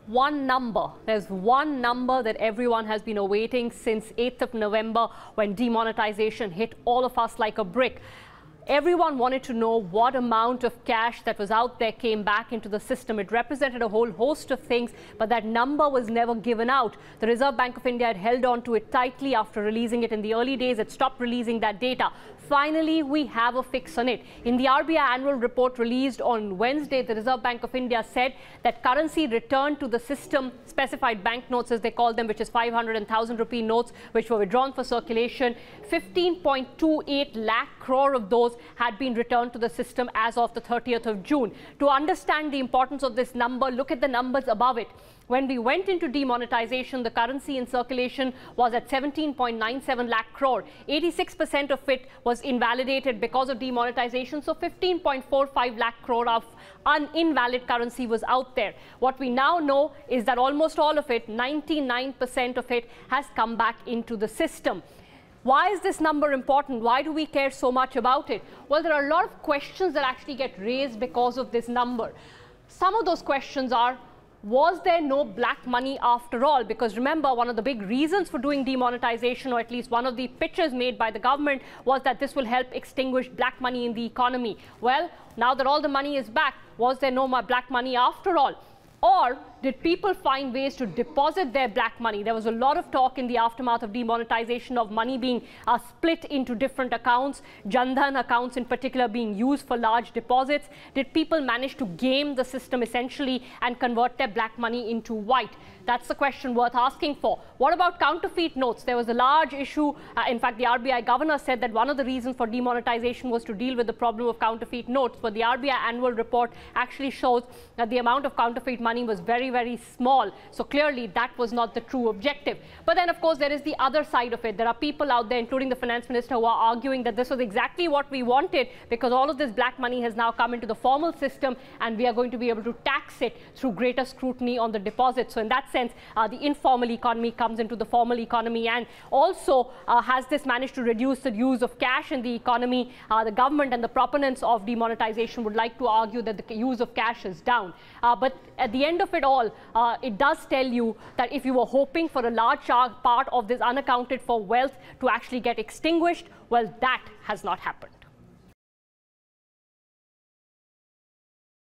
one number. There's one number that everyone has been awaiting since 8th of November when demonetization hit all of us like a brick. Everyone wanted to know what amount of cash that was out there came back into the system. It represented a whole host of things, but that number was never given out. The Reserve Bank of India had held on to it tightly after releasing it in the early days. It stopped releasing that data. Finally, we have a fix on it. In the RBI annual report released on Wednesday, the Reserve Bank of India said that currency returned to the system, specified banknotes as they call them, which is 500 and 1,000 rupee notes, which were withdrawn for circulation. 15.28 lakh crore of those had been returned to the system as of the 30th of June. To understand the importance of this number, look at the numbers above it. When we went into demonetization, the currency in circulation was at 17.97 lakh crore. 86% of it was invalidated because of demonetization. So 15.45 lakh crore of invalid currency was out there. What we now know is that almost all of it, 99% of it, has come back into the system. Why is this number important? Why do we care so much about it? Well, there are a lot of questions that actually get raised because of this number. Some of those questions are, was there no black money after all? Because remember, one of the big reasons for doing demonetization, or at least one of the pitches made by the government, was that this will help extinguish black money in the economy. Well, now that all the money is back, was there no more black money after all? Or did people find ways to deposit their black money? There was a lot of talk in the aftermath of demonetization of money being split into different accounts, Jan Dhan accounts in particular being used for large deposits. Did people manage to game the system essentially and convert their black money into white? That's the question worth asking for. What about counterfeit notes? There was a large issue. In fact, the RBI governor said that one of the reasons for demonetization was to deal with the problem of counterfeit notes. But the RBI annual report actually shows that the amount of counterfeit money was very, very small. So clearly that was not the true objective. But then, of course, there is the other side of it. There are people out there, including the finance minister, who are arguing that this was exactly what we wanted because all of this black money has now come into the formal system and we are going to be able to tax it through greater scrutiny on the deposits. So in that sense, the informal economy comes into the formal economy. And also, has this managed to reduce the use of cash in the economy? The government and the proponents of demonetization would like to argue that the use of cash is down. But at the end of it all, it does tell you that if you were hoping for a large part of this unaccounted for wealth to actually get extinguished, well, that has not happened.